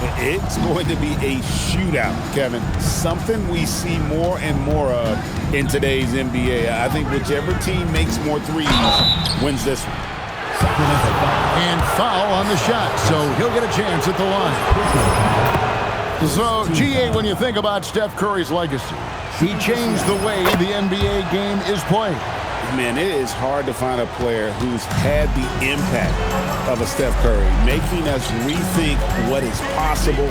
It's going to be a shootout, Kevin. Something we see more and more of in today's NBA. I think whichever team makes more threes wins this one. And foul on the shot, so he'll get a chance at the line. So, GA, when you think about Steph Curry's legacy, he changed the way the NBA game is played. Man, it is hard to find a player who's had the impact of a Steph Curry, making us rethink what is possible.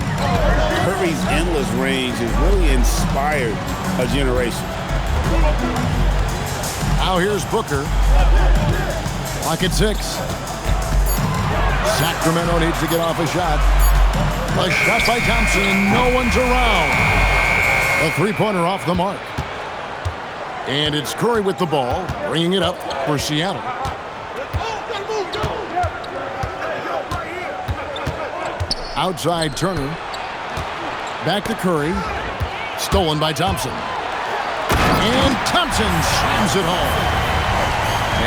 Curry's endless range has really inspired a generation. Now here's Booker. Clock at 6. Sacramento needs to get off a shot. A shot by Thompson, and no one's around. A three-pointer off the mark. And it's Curry with the ball, bringing it up for Seattle. Outside Turner. Back to Curry. Stolen by Thompson. And Thompson slams it home.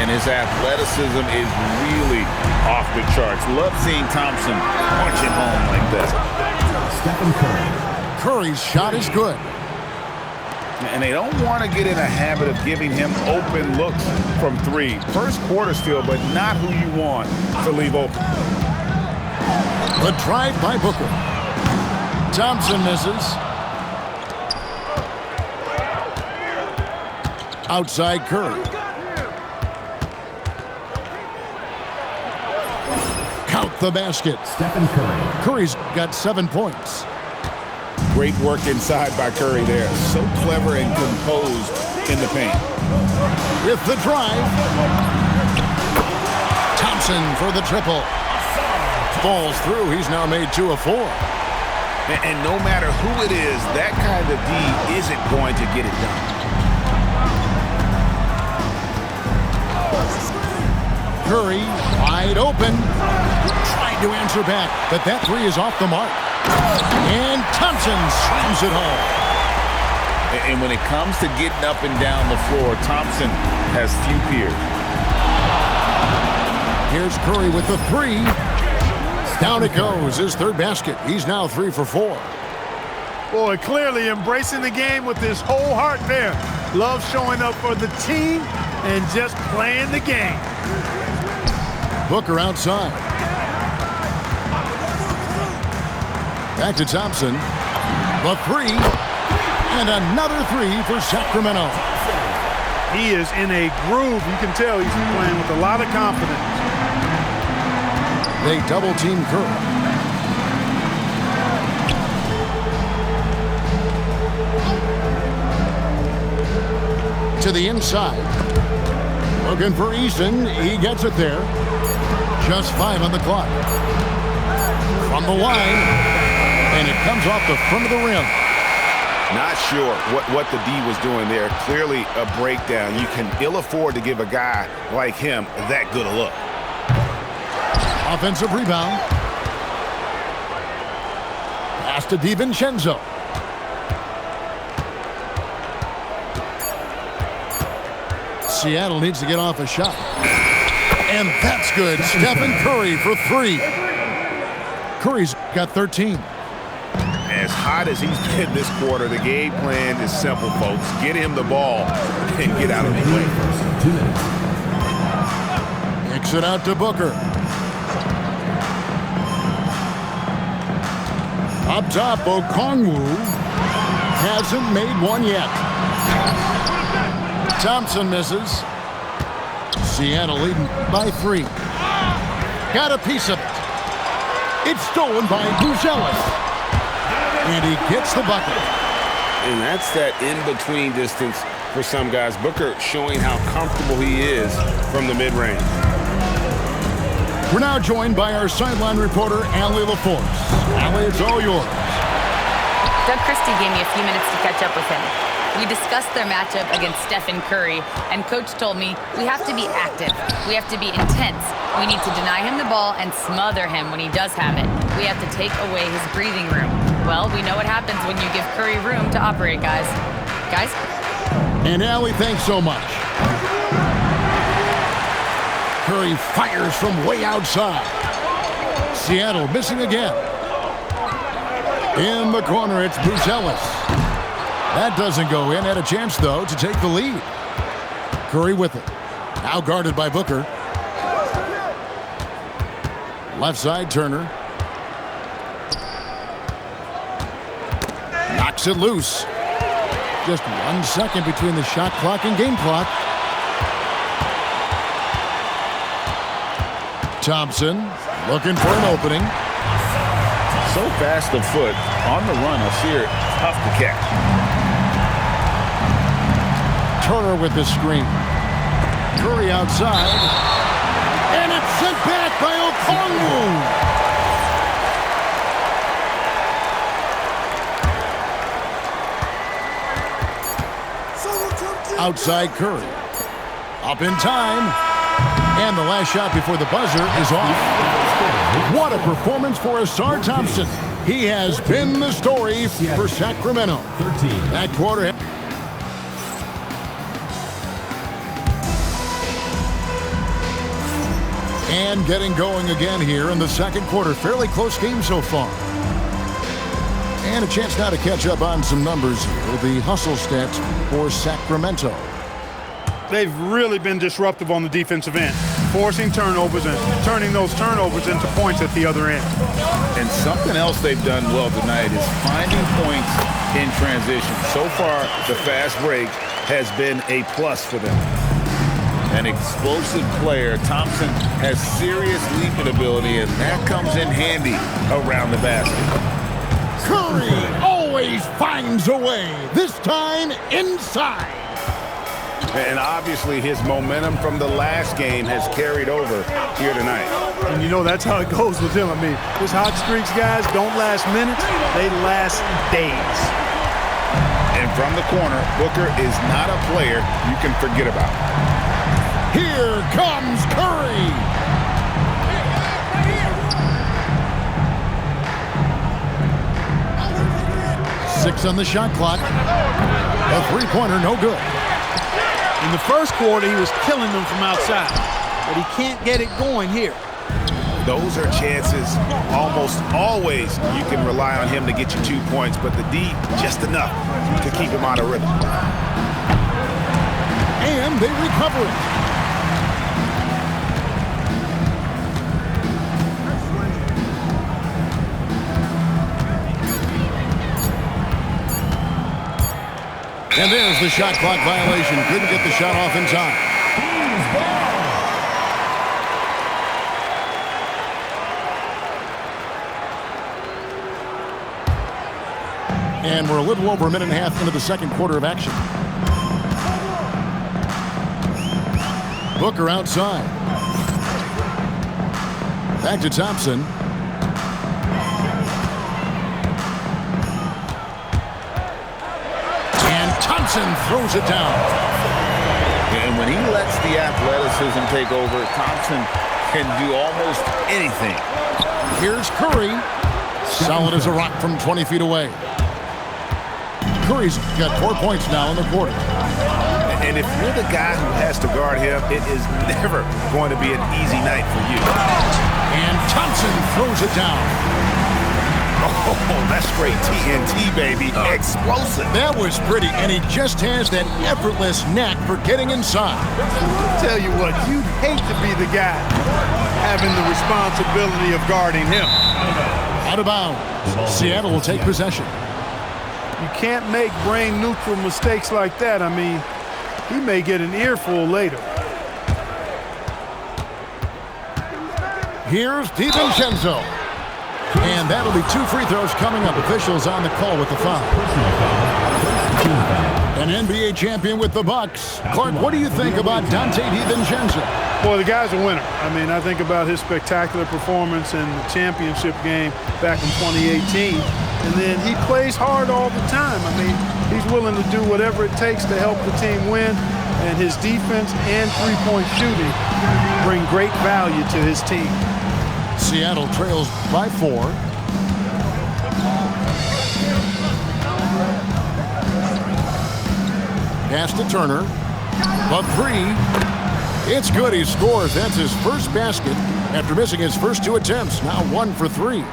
And his athleticism is really off the charts. Love seeing Thompson punch it home like that. Stephen Curry. Curry's shot is good. And they don't want to get in a habit of giving him open looks from three. First quarter still, but not who you want to leave open. The drive by Booker. Thompson misses. Outside Curry. Count the basket. Stephen Curry. Curry's got 7 points. Great work inside by Curry there. So clever and composed in the paint. With the drive. Thompson for the triple. Falls through. He's now made 2 of 4. And no matter who it is, that kind of D isn't going to get it done. Curry wide open. Trying to answer back, but that three is off the mark. And Thompson slams it home. And when it comes to getting up and down the floor, Thompson has few peers. Here's Curry with the three. Down it goes, his third basket. He's now 3 for 4. Boy, clearly embracing the game with his whole heart there. Love showing up for the team and just playing the game. Booker outside. Back to Thompson. The three. And another three for Sacramento. He is in a groove. You can tell he's playing with a lot of confidence. They double-team Curry. To the inside. Looking for Eason. He gets it there. Just 5 on the clock. From the line. And it comes off the front of the rim. Not sure what the D was doing there. Clearly a breakdown. You can ill afford to give a guy like him that good a look. Offensive rebound. Pass to DiVincenzo. Seattle needs to get off a shot. And that's good. Stephen Curry for 3. Curry's got 13. As hot as he's been this quarter, the game plan is simple, folks. Get him the ball and get out of the way. 2 minutes. Kicks it out to Booker. Up top, Okongwu hasn't made one yet. Thompson misses. Seattle leading by 3. Got a piece of it. It's stolen by Buzelis. And he gets the bucket. And that's that in-between distance for some guys. Booker showing how comfortable he is from the mid-range. We're now joined by our sideline reporter, Allie LaForce. Allie, it's all yours. Doug Christie gave me a few minutes to catch up with him. We discussed their matchup against Stephen Curry, and Coach told me we have to be active. We have to be intense. We need to deny him the ball and smother him when he does have it. We have to take away his breathing room. Well, we know what happens when you give Curry room to operate, guys. Guys? And Allie, thanks so much. Curry fires from way outside. Seattle missing again. In the corner, it's Bruce Ellis. That doesn't go in. Had a chance, though, to take the lead. Curry with it. Now guarded by Booker. Left side, Turner. Knocks it loose. Just 1 second between the shot clock and game clock. Thompson looking for an opening. So fast of foot. On the run, Alseer, tough to catch. Turner with the screen. Curry outside. And it's sent back by Okongwu. Outside Curry. Up in time. And the last shot before the buzzer is off. What a performance for Ausar Thompson. He has been the story for Sacramento. 13. That quarter. And getting going again here in the second quarter. Fairly close game so far. And a chance now to catch up on some numbers here. The hustle stats for Sacramento. They've really been disruptive on the defensive end, forcing turnovers and turning those turnovers into points at the other end. And something else they've done well tonight is finding points in transition. So far, the fast break has been a plus for them. An explosive player. Thompson has serious leaping ability, and that comes in handy around the basket. Curry always finds a way, this time inside. And obviously his momentum from the last game has carried over here tonight. And you know that's how it goes with him. I mean, his hot streaks, guys, don't last minutes. They last days. And from the corner, Booker is not a player you can forget about. Here comes Curry. Six on the shot clock. A three-pointer, no good. In the first quarter, he was killing them from outside, but he can't get it going here. Those are chances almost always you can rely on him to get you 2 points, but the D just enough to keep him out of rhythm. And they recover it. And there's the shot clock violation. Couldn't get the shot off in time. And we're a little over a minute and a half into the second quarter of action. Booker outside. Back to Thompson. Thompson throws it down. And when he lets the athleticism take over, Thompson can do almost anything. Here's Curry. Solid as a rock from 20 feet away. Curry's got 4 points now in the quarter. And if you're the guy who has to guard him, it is never going to be an easy night for you. And Thompson throws it down. Oh, that's great TNT, baby. Explosive. That was pretty, and he just has that effortless knack for getting inside. Tell you what, you'd hate to be the guy having the responsibility of guarding him. Out of bounds. Seattle will take possession. You can't make brain-neutral mistakes like that. I mean, he may get an earful later. Here's DiVincenzo. And that'll be 2 free throws coming up. Officials on the call with the foul. An NBA champion with the Bucks. Clark, what do you think about Donte DiVincenzo? Well, the guy's a winner. I mean, I think about his spectacular performance in the championship game back in 2018. And then he plays hard all the time. I mean, he's willing to do whatever it takes to help the team win. And his defense and three-point shooting bring great value to his team. Seattle trails by 4. Pass to Turner. A three. It's good. He scores. That's his first basket after missing his first 2 attempts. Now 1 for 3.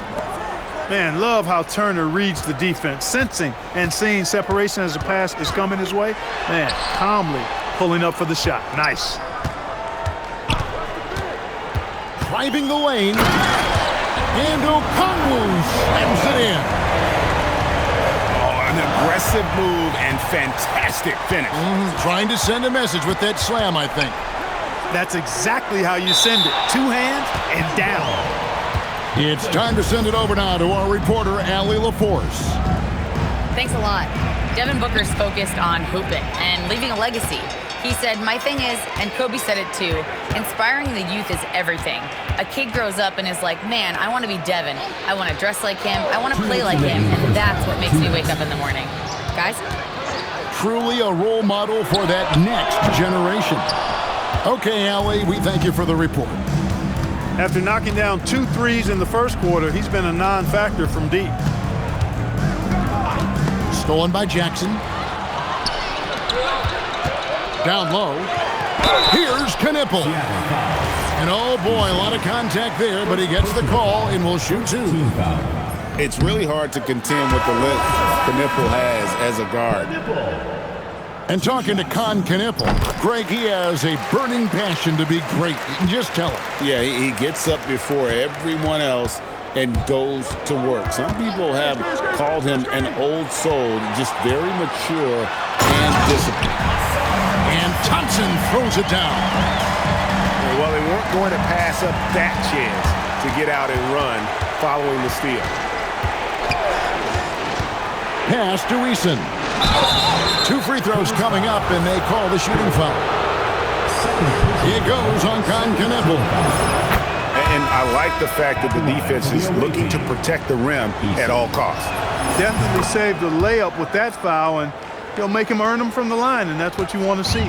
Man, love how Turner reads the defense, sensing and seeing separation as the pass is coming his way. Man, calmly pulling up for the shot. Nice. Driving the lane. And Okongwu slams it in. Oh, an aggressive move and fantastic finish. Trying to send a message with that slam, I think. That's exactly how you send it. 2 hands and down. It's time to send it over now to our reporter, Allie LaForce. Thanks a lot. Devin Booker's focused on hooping and leaving a legacy. He said, my thing is, and Kobe said it too, inspiring the youth is everything. A kid grows up and is like, man, I want to be Devin. I want to dress like him. I want to play like him. And that's what makes me wake up in the morning. Guys? Truly a role model for that next generation. Okay, Allie, we thank you for the report. After knocking down 2 threes in the first quarter, he's been a non-factor from deep. Stolen by Jackson. Down low. Here's Knipple. And oh boy, a lot of contact there, but he gets the call and will shoot 2. It's really hard to contend with the length Knipple has as a guard. And talking to Con Knipple, Greg, he has a burning passion to be great. You can just tell it. Yeah, he gets up before everyone else and goes to work. Some people have called him an old soul, just very mature and disciplined. And Thompson throws it down. Well, they weren't going to pass up that chance to get out and run following the steal. Pass to Eason. 2 free throws coming up, and they call the shooting foul. It goes on Con Knipple. And I like the fact that the defense is looking to protect the rim at all costs. Definitely saved the layup with that foul, and he'll make him earn them from the line, and that's what you want to see.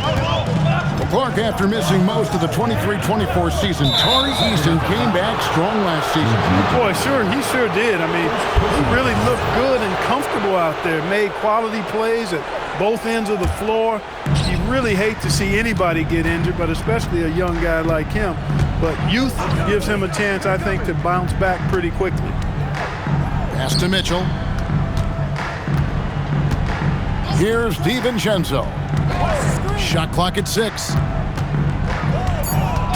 Well, Clark, after missing most of the 23-24 season, Tari Eason came back strong last season. Boy, he sure did. I mean, he really looked good and comfortable out there, made quality plays at both ends of the floor. You really hate to see anybody get injured, but especially a young guy like him. But youth gives him a chance, I think, to bounce back pretty quickly. Pass to Mitchell. Here's DiVincenzo. Shot clock at 6.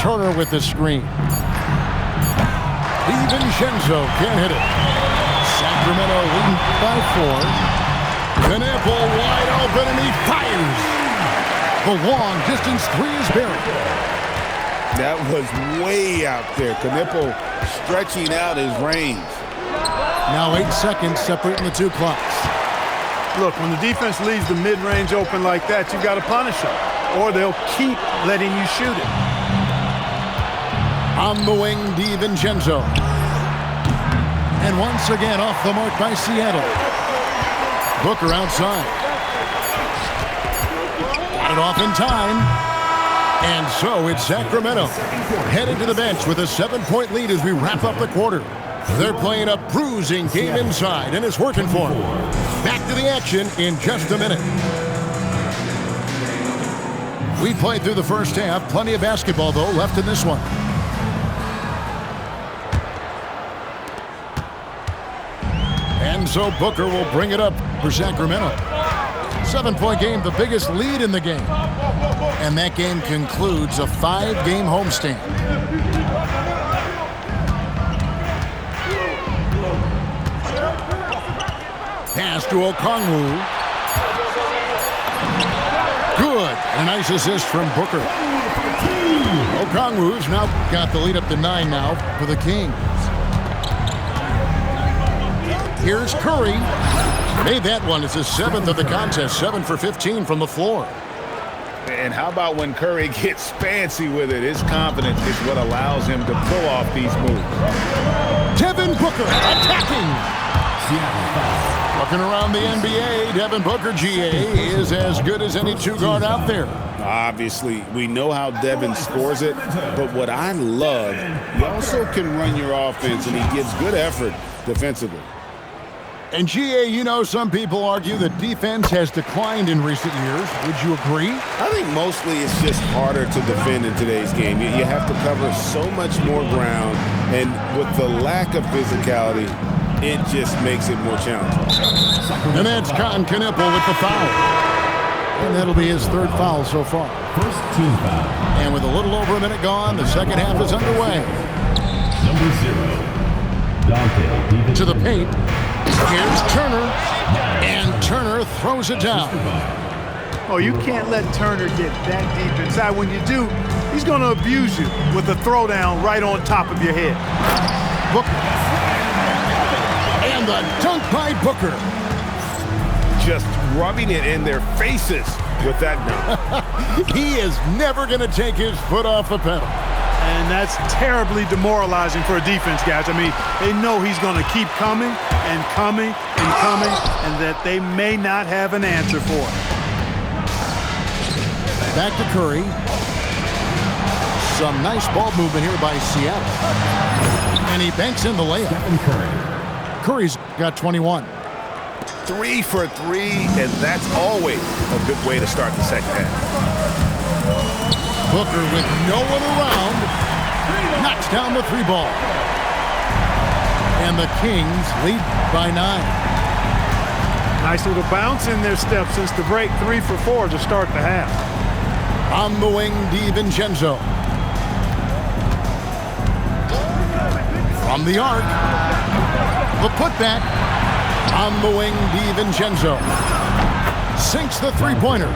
Turner with the screen. DiVincenzo can't hit it. Sacramento leading by 4. Knipple wide open and he fires. The long distance 3 is buried. That was way out there. Knipple stretching out his range. Now 8 seconds separating the 2 clocks. Look, when the defense leaves the mid-range open like that, you got to punish them, or they'll keep letting you shoot it. On the wing, DiVincenzo. And once again off the mark by Seattle. Booker outside. Got it off in time. And so it's Sacramento headed to the bench with a 7-point lead as we wrap up the quarter. They're playing a bruising game inside, and it's working for them. Back to the action in just a minute. We played through the first half. Plenty of basketball, though, left in this one. And so Booker will bring it up for Sacramento. 7-point game, the biggest lead in the game. And that game concludes a 5-game homestand. Pass to Okongwu. Good. A nice assist from Booker. Okongwu's now got the lead up to 9 now for the Kings. Here's Curry. Made that one. It's his 7th of the contest. 7 for 15 from the floor. And how about when Curry gets fancy with it? His confidence is what allows him to pull off these moves. Devin Booker attacking. Looking around the NBA, Devin Booker, GA, is as good as any 2-guard out there. Obviously, we know how Devin scores it, but what I love, he also can run your offense, and he gives good effort defensively. And GA, you know, some people argue that defense has declined in recent years. Would you agree? I think mostly it's just harder to defend in today's game. You have to cover so much more ground. And with the lack of physicality, it just makes it more challenging. And that's Con Knueppel with the foul. And that'll be his third foul so far. First team foul. And with a little over a minute gone, the second half is underway. Number 0. Dante To the paint. Here's Turner. And Turner throws it down. Oh, you can't let Turner get that deep inside. When you do, he's going to abuse you with a throwdown right on top of your head. Booker. And the dunk by Booker. Just rubbing it in their faces with that dunk. He is never going to take his foot off the pedal. And that's terribly demoralizing for a defense, guys. I mean, they know he's going to keep coming and coming and coming, and that they may not have an answer for it. Back to Curry. Some nice ball movement here by Seattle. And he banks in the layup. Stephen Curry. Curry's got 21. 3 for 3, and that's always a good way to start the second half. Booker with no one around. Knocks down the 3 ball. And the Kings lead by 9. Nice little bounce in their step since the break. 3 for 4 to start the half. On the wing, DiVincenzo. From the arc. The putback. On the wing, DiVincenzo. Sinks the three-pointer.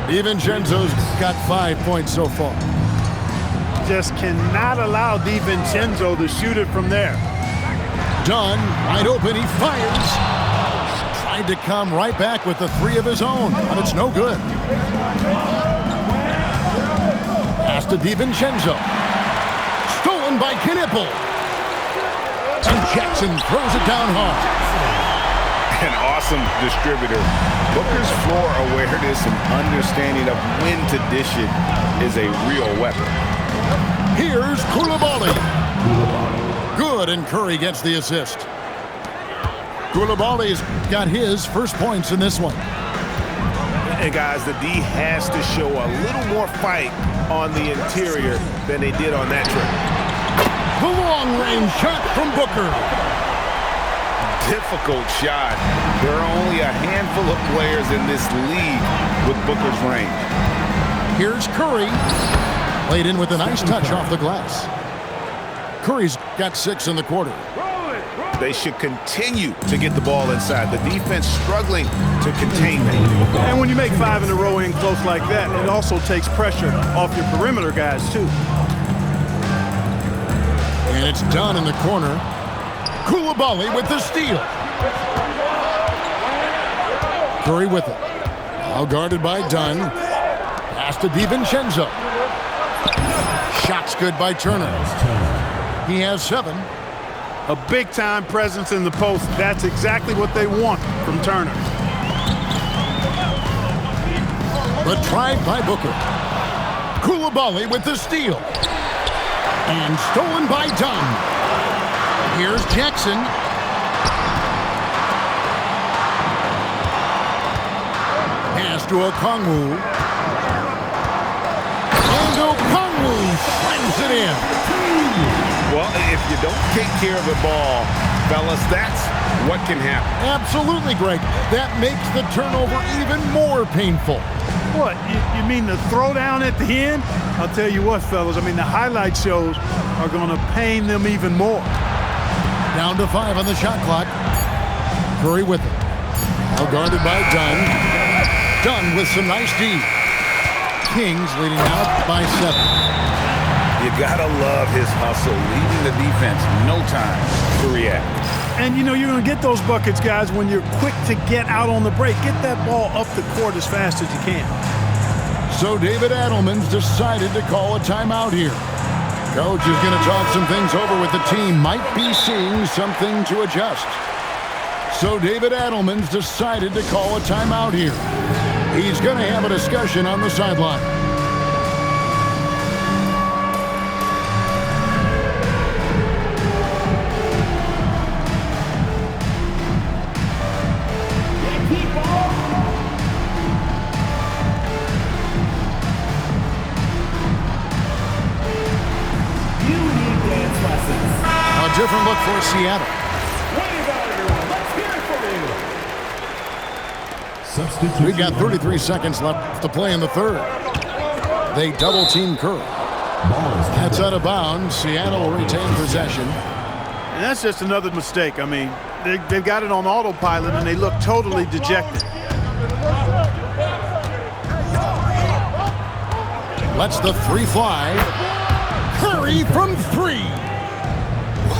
DiVincenzo's got 5 points so far. Just cannot allow DiVincenzo to shoot it from there. Dunn, wide open, he fires. Tried to come right back with the 3 of his own, but it's no good. Pass to DiVincenzo. Stolen by Knueppel. And Jackson throws it down hard. An awesome distributor. Booker's floor awareness and understanding of when to dish it is a real weapon. Here's Coulibaly. Good, and Curry gets the assist. Coulibaly's got his first points in this one. And guys, the D has to show a little more fight on the interior than they did on that trip. The long-range shot from Booker. Difficult shot. There are only a handful of players in this league with Booker's range. Here's Curry. Laid in with a nice touch off the glass. Curry's got 6 in the quarter. They should continue to get the ball inside. The defense struggling to contain them. And when you make 5 in a row in close like that, it also takes pressure off your perimeter guys, too. And it's done in the corner. Coulibaly with the steal. Curry with it. Now guarded by Dunn. Pass to DiVincenzo. Shot's good by Turner. He has 7. A big-time presence in the post. That's exactly what they want from Turner. The drive by Booker. Coulibaly with the steal. And stolen by Dunn. Here's Jackson. Pass to Okongwu. And Okongwu slams it in. Well, if you don't take care of the ball, fellas, that's what can happen. Absolutely, Greg. That makes the turnover even more painful. What, you mean the throwdown at the end? I'll tell you what, fellas, I mean, the highlight shows are going to pain them even more. Down to 5 on the shot clock. Curry with it. Now guarded by Dunn. Dunn with some nice D. Kings leading out by 7. You gotta love his hustle, leaving the defense no time to react. And, you know, you're going to get those buckets, guys, when you're quick to get out on the break. Get that ball up the court as fast as you can. So David Adelman's decided to call a timeout here. Coach is going to talk some things over with the team. Might be seeing something to adjust. So David Adelman's decided to call a timeout here. He's going to have a discussion on the sideline. for Seattle. Substitution. We've got 33 seconds left to play in the third. They double-team Curry. Ball is That's out of bounds. Seattle will retain possession. And that's just another mistake. I mean, they've got it on autopilot, and they look totally dejected. Lets the three fly. Curry from three.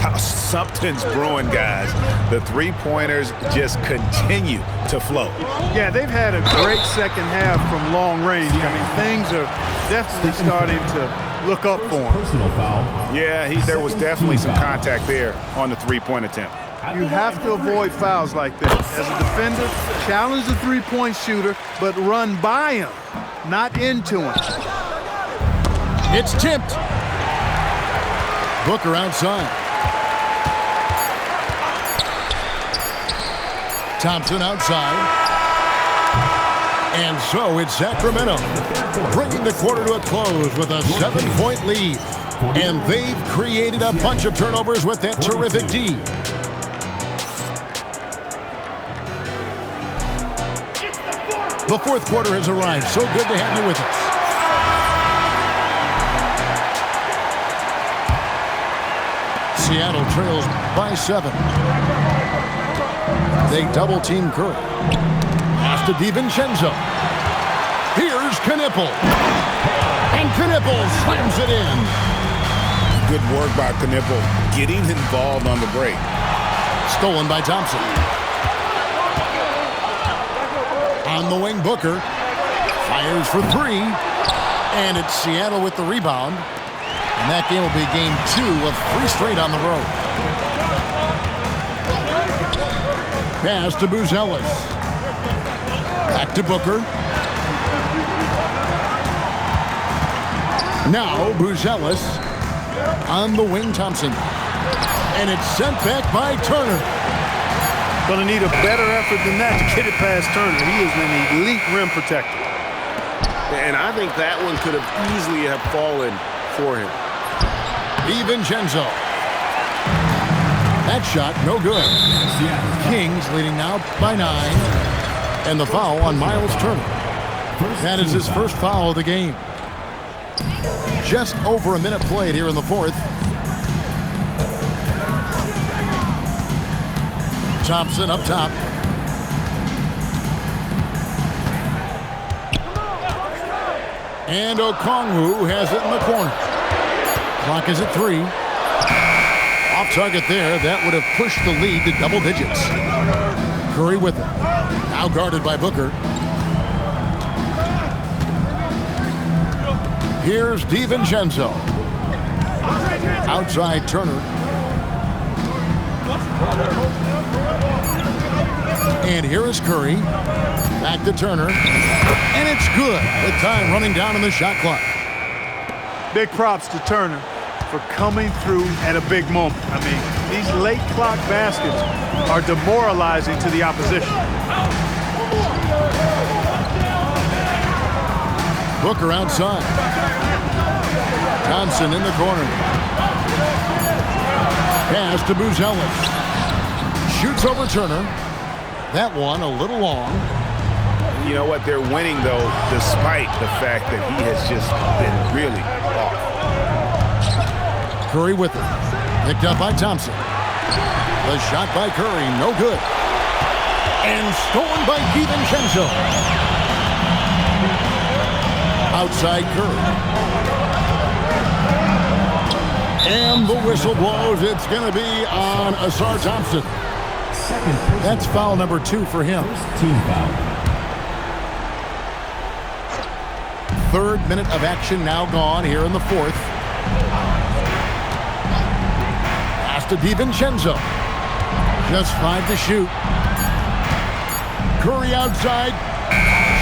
Wow, something's brewing, guys. The three-pointers just continue to flow. Yeah, they've had a great second half from long range. I mean, things are definitely starting to look up for them. personal foul. Yeah, there was definitely some contact there on the three-point attempt. You have to avoid fouls like this. As a defender, challenge the three-point shooter, but run by him, not into him. It's tipped. Booker outside. Thompson outside. And so it's Sacramento, bringing the quarter to a close with a 7-point lead. And they've created a bunch of turnovers with that terrific D. The fourth quarter has arrived. So good to have you with us. Seattle trails by 7. They double-team Curry. Pass to DiVincenzo. Here's Knippel. And Knippel slams it in. Good work by Knippel, getting involved on the break. Stolen by Thompson. On the wing, Booker. Fires for three. And it's Seattle with the rebound. And that game will be game 2 of 3 straight on the road. Pass to Buzelis. Back to Booker. Now Buzelis on the wing, Thompson. And it's sent back by Turner. Going to need a better effort than that to get it past Turner. He is an elite rim protector. And I think that one could have easily have fallen for him. DiVincenzo. That shot, no good. Kings leading now by 9. And the foul on Miles Turner. That is his first foul of the game. Just over a minute played here in the fourth. Thompson up top. And Okongwu has it in the corner. Clock is at 3. Off target there. That would have pushed the lead to double digits. Curry with it. Now guarded by Booker. Here's DiVincenzo. Outside Turner. And here is Curry. Back to Turner. And it's good. With time running down in the shot clock. Big props to Turner for coming through at a big moment. I mean, these late clock baskets are demoralizing to the opposition. Booker outside. Thompson in the corner. Pass to Buzelis. Shoots over Turner. That one a little long. You know what? They're winning, though, despite the fact that he has just been really off. Curry with it. Picked up by Thompson. The shot by Curry, no good. And stolen by DiVincenzo. Outside Curry. And the whistle blows. It's going to be on Ausar Thompson. That's foul number 2 for him. Team foul. Third minute of action now gone here in the fourth. Pass to DiVincenzo. Just 5 to shoot. Curry outside.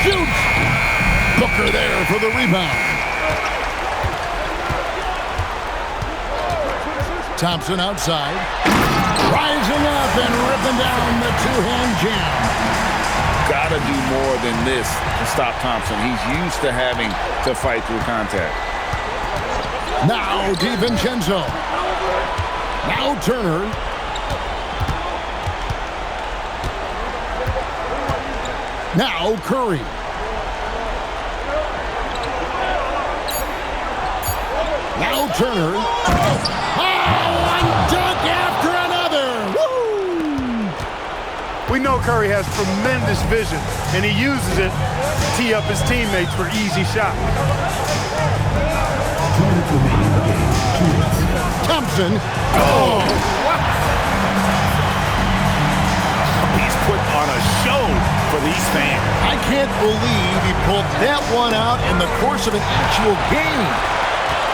Shoots. Booker there for the rebound. Thompson outside. Rising up and ripping down the two-hand jam. Gotta do more than this to stop Thompson. He's used to having to fight through contact. Now DiVincenzo. Now Turner. Now Curry. Now Turner. Oh, one dunk after another. Woo! We know Curry has tremendous vision, and he uses it to tee up his teammates for easy shots. 2 minutes remaining in the game. 2 minutes. Thompson. Oh! He's put on a show for these fans. I can't believe he pulled that one out in the course of an actual game.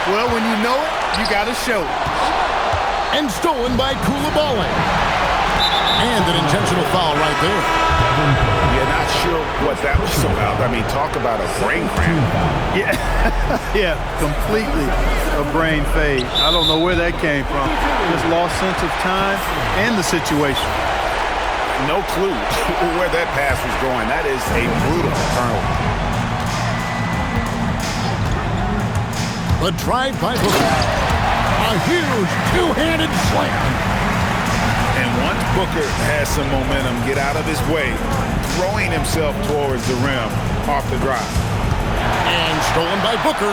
Well, when you know it, you got to show it. And stolen by Coulibaly. And an intentional foul right there. You're not sure what that was about. I mean, talk about a brain cramp. Yeah, yeah, completely a brain fade. I don't know where that came from. Just lost sense of time and the situation. No clue where that pass was going. That is a brutal turnover. The drive by Booker. A huge two-handed slam. And once Booker has some momentum, get out of his way, throwing himself towards the rim off the drive. And stolen by Booker.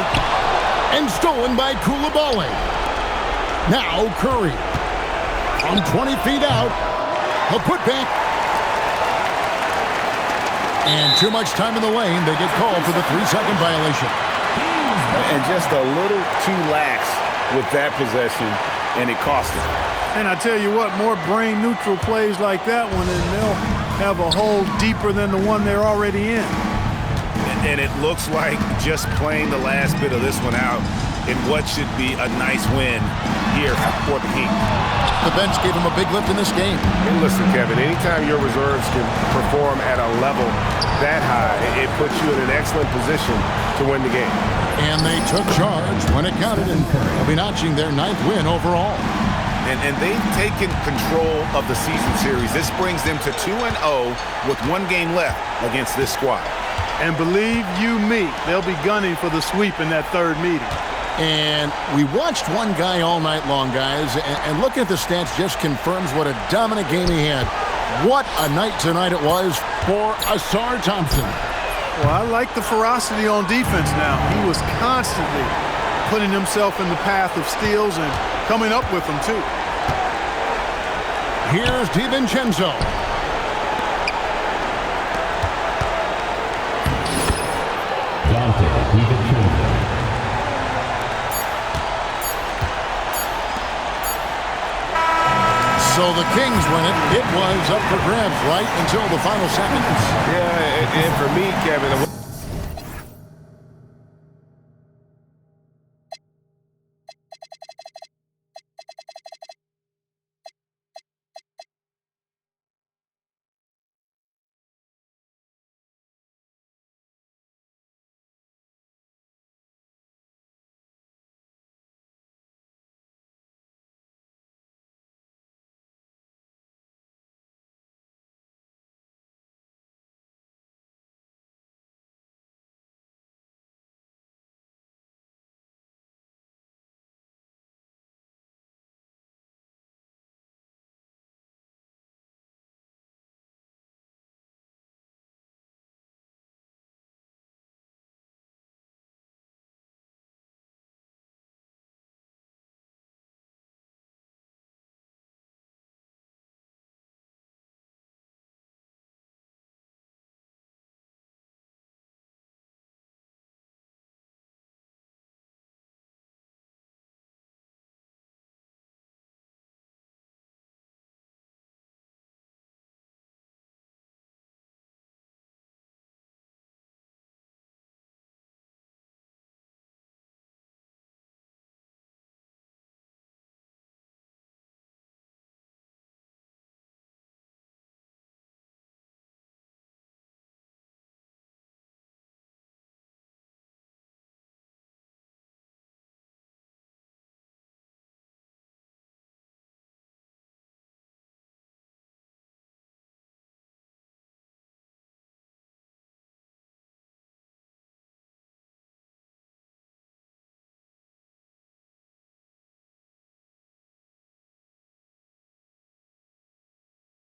And stolen by Coulibaly. Now Curry. From 20 feet out. A putback. And too much time in the lane. They get called for the 3-second violation. And just a little too lax with that possession, and it cost him. And I tell you what, more brain-neutral plays like that one, and they'll have a hole deeper than the one they're already in. And it looks like just playing the last bit of this one out in what should be a nice win here for the Heat. The bench gave him a big lift in this game. And listen, Kevin, anytime your reserves can perform at a level that high, it puts you in an excellent position to win the game. And they took charge when it counted, and they'll be notching their 9th win overall. And they've taken control of the season series. This brings them to 2-0 with 1 game left against this squad. And believe you me, they'll be gunning for the sweep in that 3rd meeting. And we watched one guy all night long, guys, and looking at the stats just confirms what a dominant game he had. What a night tonight it was for Ausar Thompson. Well, I like the ferocity on defense now. He was constantly putting himself in the path of steals and coming up with them, too. Here's DiVincenzo. Dante DiVincenzo. So the Kings win it. It was up for grabs right until the final seconds. Yeah, and for me, Kevin,